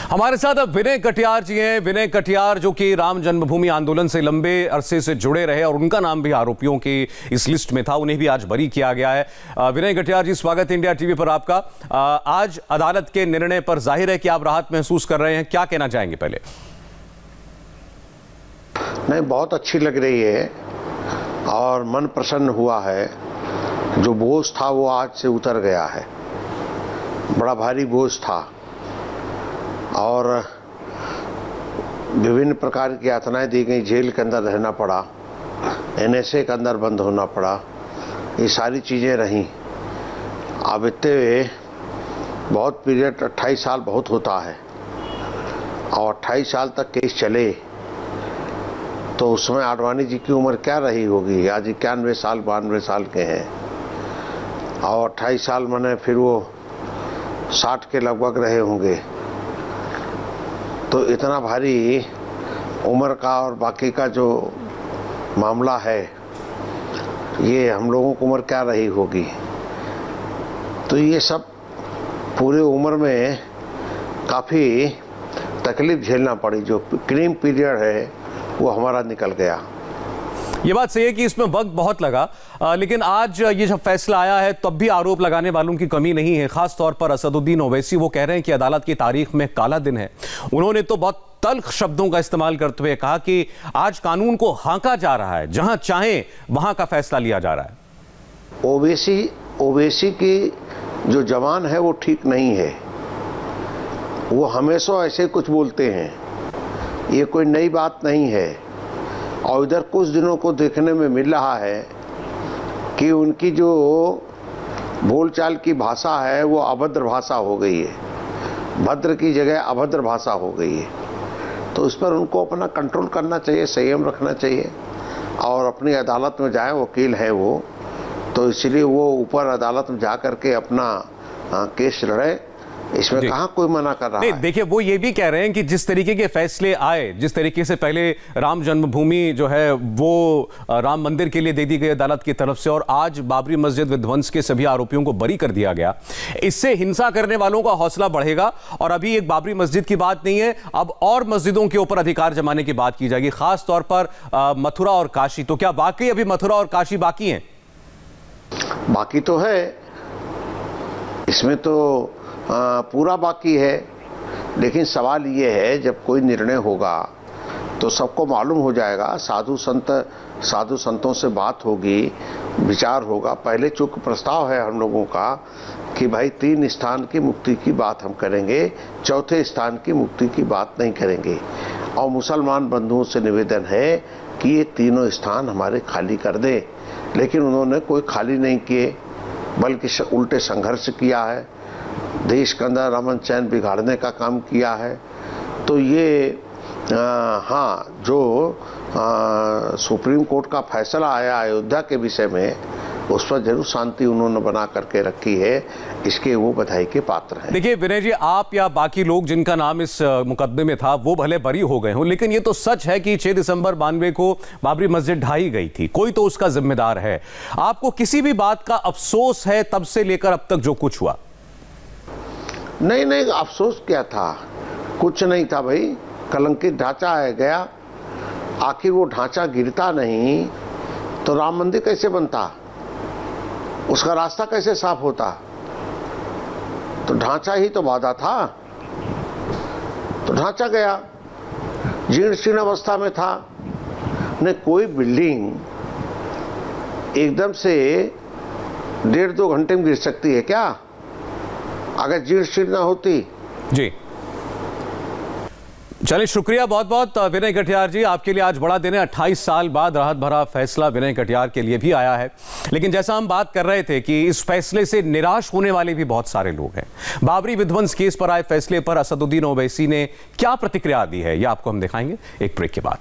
हमारे साथ अब विनय कटियार जी हैं। विनय कटियार जो कि राम जन्मभूमि आंदोलन से लंबे अरसे से जुड़े रहे और उनका नाम भी आरोपियों की इस लिस्ट में था, उन्हें भी आज बरी किया गया है। विनय कटियार जी, स्वागत है इंडिया टीवी पर आपका। आज अदालत के निर्णय पर जाहिर है कि आप राहत महसूस कर रहे हैं, क्या कहना चाहेंगे? पहले नहीं, बहुत अच्छी लग रही है और मन प्रसन्न हुआ है। जो बोझ था वो आज से उतर गया है। बड़ा भारी बोझ था और विभिन्न प्रकार की यातनाएं दी गई। जेल के अंदर रहना पड़ा, एनएसए के अंदर बंद होना पड़ा, ये सारी चीज़ें रहीं। अब इतने बहुत पीरियड 28 साल बहुत होता है और 28 साल तक केस चले तो उसमें आडवाणी जी की उम्र क्या रही होगी? आज 91 साल 92 साल के हैं और 28 साल मैंने फिर वो 60 के लगभग रहे होंगे। तो इतना भारी उम्र का और बाकी का जो मामला है, ये हम लोगों की उम्र क्या रही होगी? तो ये सब पूरे उम्र में काफ़ी तकलीफ झेलना पड़ी। जो क्रीम पीरियड है वो हमारा निकल गया। ये बात सही है कि इसमें वक्त बहुत लगा, लेकिन आज ये जब फैसला आया है तब भी आरोप लगाने वालों की कमी नहीं है। खास तौर पर असदुद्दीन ओवैसी वो कह रहे हैं कि अदालत की तारीख में काला दिन है। उन्होंने तो बहुत तल्ख शब्दों का इस्तेमाल करते हुए कहा कि आज कानून को हाँका जा रहा है, जहां चाहे वहां का फैसला लिया जा रहा है। ओवैसी की जो जवान है वो ठीक नहीं है। वो हमेशा ऐसे कुछ बोलते हैं, ये कोई नई बात नहीं है। और इधर कुछ दिनों को देखने में मिल रहा है कि उनकी जो बोलचाल की भाषा है वो अभद्र भाषा हो गई है। भद्र की जगह अभद्र भाषा हो गई है। तो इस पर उनको अपना कंट्रोल करना चाहिए, संयम रखना चाहिए और अपनी अदालत में जाए। वकील है वो, तो इसलिए वो ऊपर अदालत में जा करके अपना केस लड़े। इसमें कहाँ कोई मना कर रहा है? देखिए, वो ये भी कह रहे हैं कि जिस तरीके के फैसले आए, जिस तरीके से पहले राम जन्मभूमि जो है वो राम मंदिर के लिए दे दी गई अदालत की तरफ से और आज बाबरी मस्जिद विध्वंस के सभी आरोपियों को बरी कर दिया गया, इससे हिंसा करने वालों का हौसला बढ़ेगा। और अभी एक बाबरी मस्जिद की बात नहीं है, अब और मस्जिदों के ऊपर अधिकार जमाने की बात की जाएगी, खास तौर पर मथुरा और काशी। तो क्या वाकई अभी मथुरा और काशी बाकी हैं? बाकी तो है, इसमें तो पूरा बाकी है। लेकिन सवाल ये है, जब कोई निर्णय होगा तो सबको मालूम हो जाएगा। साधु संतों से बात होगी, विचार होगा। पहले चूंकि प्रस्ताव है हम लोगों का कि भाई 3 स्थान की मुक्ति की बात हम करेंगे, 4थे स्थान की मुक्ति की बात नहीं करेंगे। और मुसलमान बंधुओं से निवेदन है कि ये तीनों स्थान हमारे खाली कर दे। लेकिन उन्होंने कोई खाली नहीं किए, बल्कि उल्टे संघर्ष किया है, देश के अंदर अमन चैन बिगाड़ने का काम किया है। तो ये हाँ, जो सुप्रीम कोर्ट का फैसला आया अयोध्या के विषय में, उस पर जरूर शांति उन्होंने बना करके रखी है। इसके वो बधाई के पात्र हैं। देखिए विनय जी, आप या बाकी लोग जिनका नाम इस मुकदमे में था वो भले बरी हो गए हों, लेकिन ये तो सच है कि 6 दिसंबर 92 को बाबरी मस्जिद ढाई गई थी। कोई तो उसका जिम्मेदार है। आपको किसी भी बात का अफसोस है तब से लेकर अब तक जो कुछ हुआ? नहीं, अफसोस क्या था? कुछ नहीं था भाई। कलंकित ढांचा है गया। आखिर वो ढांचा गिरता नहीं तो राम मंदिर कैसे बनता? उसका रास्ता कैसे साफ होता? तो ढांचा ही तो बाधा था। तो ढांचा गया, जीर्ण शीर्ण अवस्था में था। नहीं, कोई बिल्डिंग एकदम से 1.5-2 घंटे में गिर सकती है क्या, अगर जीर्ण शीर्ण ना होती? जी चलिए, शुक्रिया बहुत बहुत विनय कटियार जी। आपके लिए आज बड़ा दिन है। 28 साल बाद राहत भरा फैसला विनय कटियार के लिए भी आया है। लेकिन जैसा हम बात कर रहे थे कि इस फैसले से निराश होने वाले भी बहुत सारे लोग हैं। बाबरी विध्वंस केस पर आए फैसले पर असदुद्दीन ओवैसी ने क्या प्रतिक्रिया दी है, यह आपको हम दिखाएंगे एक ब्रेक के बाद।